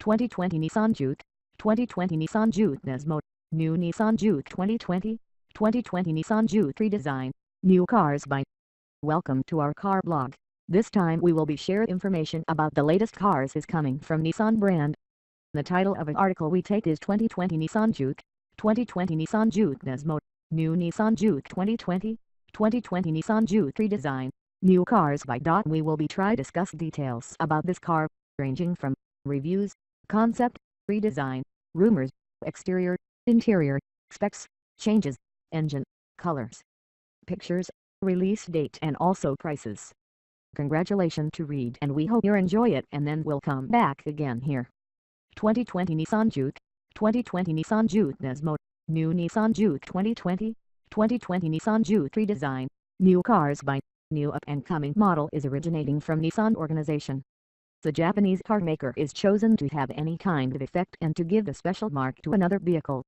2020 Nissan Juke, 2020 Nissan Juke Nismo, new Nissan Juke 2020, 2020 Nissan Juke redesign, new cars by. Welcome to our car blog. This time we will be share information about the latest cars is coming from Nissan brand. The title of an article we take is 2020 Nissan Juke, 2020 Nissan Juke Nismo, new Nissan Juke 2020, 2020 Nissan Juke redesign, new cars by. We will be try discuss details about this car, ranging from reviews, concept, redesign, rumors, exterior, interior, specs, changes, engine, colors, pictures, release date and also prices. Congratulations to read and we hope you enjoy it and then we'll come back again here. 2020 Nissan Juke, 2020 Nissan Juke Nismo, new Nissan Juke 2020, 2020 Nissan Juke redesign, new cars by. New up-and-coming model is originating from Nissan organization. The Japanese car maker is chosen to have any kind of effect and to give a special mark to another vehicle.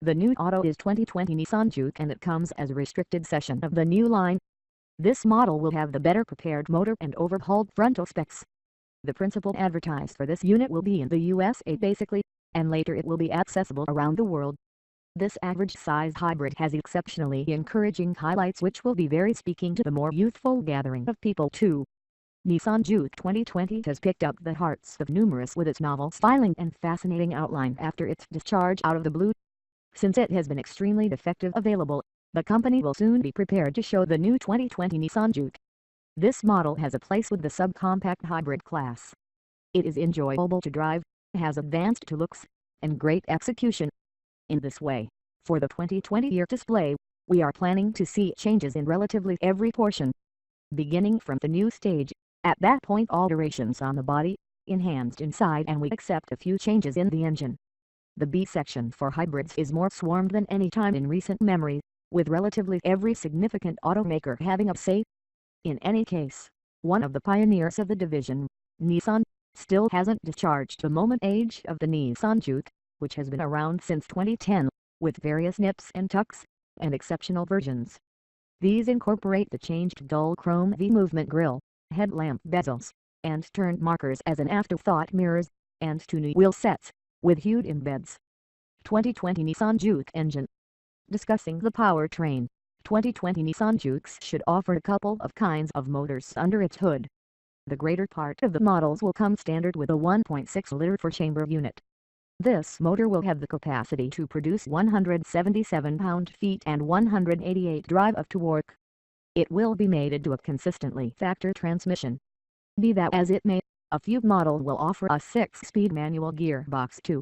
The new auto is 2020 Nissan Juke and it comes as a restricted session of the new line. This model will have the better prepared motor and overhauled frontal specs. The principal advertised for this unit will be in the USA basically, and later it will be accessible around the world. This average size hybrid has exceptionally encouraging highlights which will be very speaking to the more youthful gathering of people too. Nissan Juke 2020 has picked up the hearts of numerous with its novel styling and fascinating outline after its discharge out of the blue. Since it has been extremely defective available, the company will soon be prepared to show the new 2020 Nissan Juke. This model has a place with the subcompact hybrid class. It is enjoyable to drive, has advanced looks, and great execution. In this way, for the 2020 year display, we are planning to see changes in relatively every portion. Beginning from the new stage, at that point alterations on the body, enhanced inside and we accept a few changes in the engine. The B section for hybrids is more swarmed than any time in recent memory, with relatively every significant automaker having a say. In any case, one of the pioneers of the division, Nissan, still hasn't discharged the moment age of the Nissan Juke, which has been around since 2010, with various nips and tucks, and exceptional versions. These incorporate the changed dull chrome V-movement grille, headlamp bezels, and turn markers as an afterthought mirrors, and two new wheel sets, with hued embeds. 2020 Nissan Juke engine. Discussing the powertrain, 2020 Nissan Jukes should offer a couple of kinds of motors under its hood. The greater part of the models will come standard with a 1.6-liter four-chamber unit. This motor will have the capacity to produce 177 pound-feet and 188 drive of torque. It will be mated to a consistently factor transmission. Be that as it may, a few models will offer a 6-speed manual gearbox too.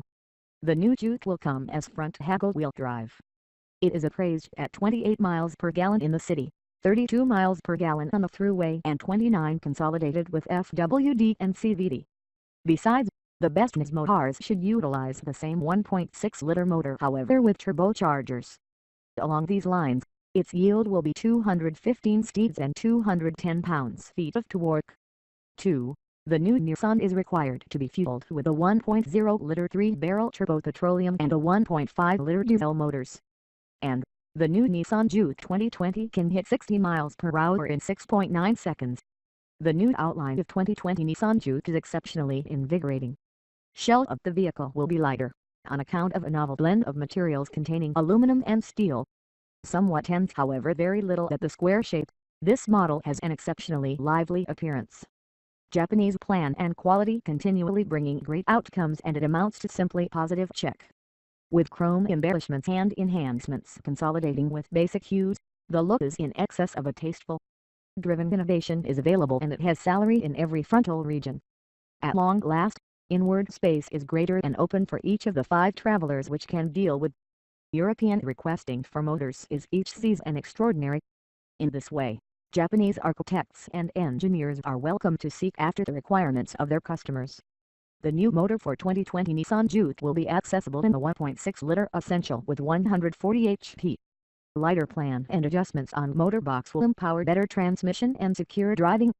The new Juke will come as front wheel drive. It is appraised at 28 miles per gallon in the city, 32 miles per gallon on the thruway and 29 consolidated with FWD and CVD. Besides, the best Nismo cars should utilize the same 1.6-liter motor however with turbochargers. Along these lines, its yield will be 215 steeds and 210 pounds-feet of torque. 2. The new Nissan is required to be fueled with a 1.0-liter 3-barrel turbo petroleum and a 1.5-liter diesel motors. And, the new Nissan Juke 2020 can hit 60 miles per hour in 6.9 seconds. The new outline of 2020 Nissan Juke is exceptionally invigorating. Shell of the vehicle will be lighter, on account of a novel blend of materials containing aluminum and steel. Somewhat tense however very little at the square shape, this model has an exceptionally lively appearance. Japanese plan and quality continually bringing great outcomes and it amounts to simply positive check. With chrome embellishments and enhancements consolidating with basic hues, the look is in excess of a tasteful. Driven innovation is available and it has salary in every frontal region. At long last, inward space is greater and open for each of the 5 travelers which can deal with. European requesting for motors is each sees an extraordinary. In this way, Japanese architects and engineers are welcome to seek after the requirements of their customers. The new motor for 2020 Nissan Juke will be accessible in the 1.6-liter Essential with 140 HP. Lighter plan and adjustments on motor box will empower better transmission and secure driving.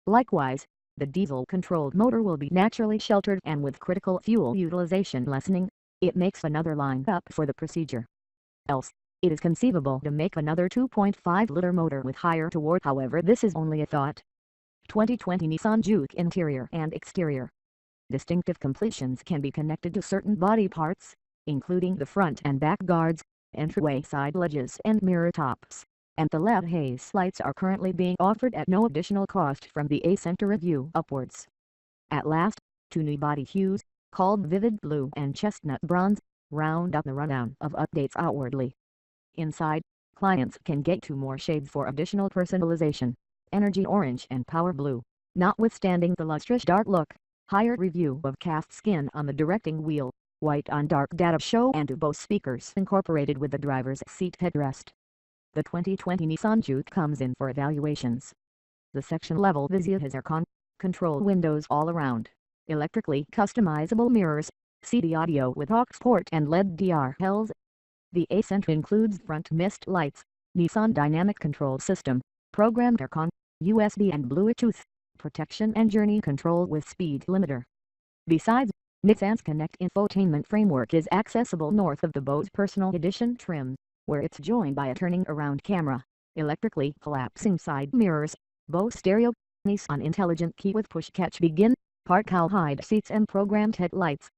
Likewise, the diesel-controlled motor will be naturally sheltered and with critical fuel utilization lessening, it makes another line up for the procedure. Else, it is conceivable to make another 2.5-liter motor with higher torque however this is only a thought. 2020 Nissan Juke interior and exterior. Distinctive completions can be connected to certain body parts, including the front and back guards, entryway side ledges and mirror tops, and the LED haze lights are currently being offered at no additional cost from the A-Center review upwards. At last, two new body hues, called Vivid Blue and Chestnut Bronze, round up the rundown of updates outwardly. Inside, clients can get two more shades for additional personalization, Energy Orange and Power Blue. Notwithstanding the lustrous dark look, higher review of cast skin on the directing wheel, white on dark data show and Bose speakers incorporated with the driver's seat headrest. The 2020 Nissan Juke comes in for evaluations. The section-level Vizia has aircon, control windows all around, electrically customizable mirrors, CD audio with aux port and LED DRLs. The A-Center includes front mist lights, Nissan Dynamic Control System, programmed aircon, USB and Bluetooth, protection and journey control with speed limiter. Besides, Nissan's Connect infotainment framework is accessible north of the Bose Personal Edition trim, where it's joined by a turning around camera, electrically collapsing side mirrors, Bose stereo, Nissan intelligent key with push catch begin, park hide seats and programmed headlights.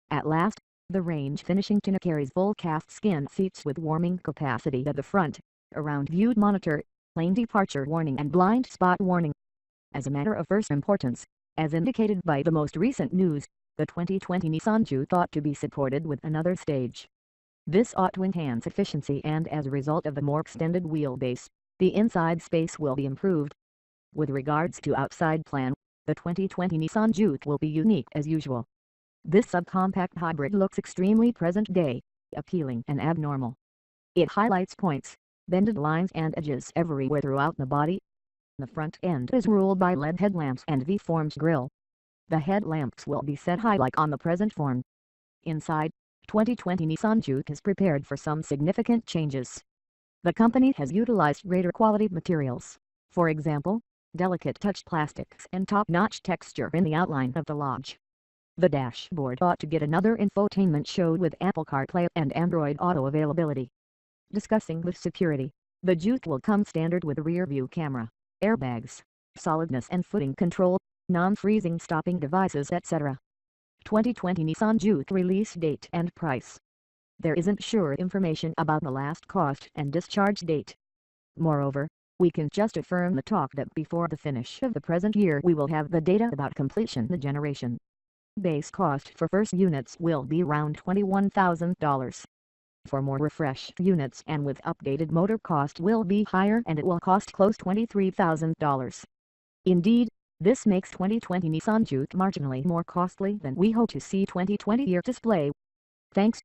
At last, the range finishing tonneau carries full cast skin seats with warming capacity at the front, around view monitor, lane departure warning and blind spot warning. As a matter of first importance, as indicated by the most recent news, the 2020 Nissan Juke ought to be supported with another stage. This ought to enhance efficiency and as a result of the more extended wheelbase, the inside space will be improved. With regards to outside plan, the 2020 Nissan Juke will be unique as usual. This subcompact hybrid looks extremely present-day, appealing and abnormal. It highlights points, bended lines and edges everywhere throughout the body. The front end is ruled by LED headlamps and V-formed grille. The headlamps will be set high like on the present form. Inside, 2020 Nissan Juke is prepared for some significant changes. The company has utilized greater quality materials, for example, delicate touch plastics and top-notch texture in the outline of the lodge. The dashboard ought to get another infotainment showed with Apple CarPlay and Android Auto availability. Discussing with security, the Juke will come standard with a rear-view camera, airbags, solidness and footing control, non-freezing stopping devices etc. 2020 Nissan Juke release date and price. There isn't sure information about the last cost and discharge date. Moreover, we can just affirm the talk that before the finish of the present year we will have the data about completion the generation. Base cost for first units will be around $21,000. For more refreshed units and with updated motor cost will be higher and it will cost close $23,000. Indeed, this makes 2020 Nissan Juke marginally more costly than we hope to see 2020 year display. Thanks.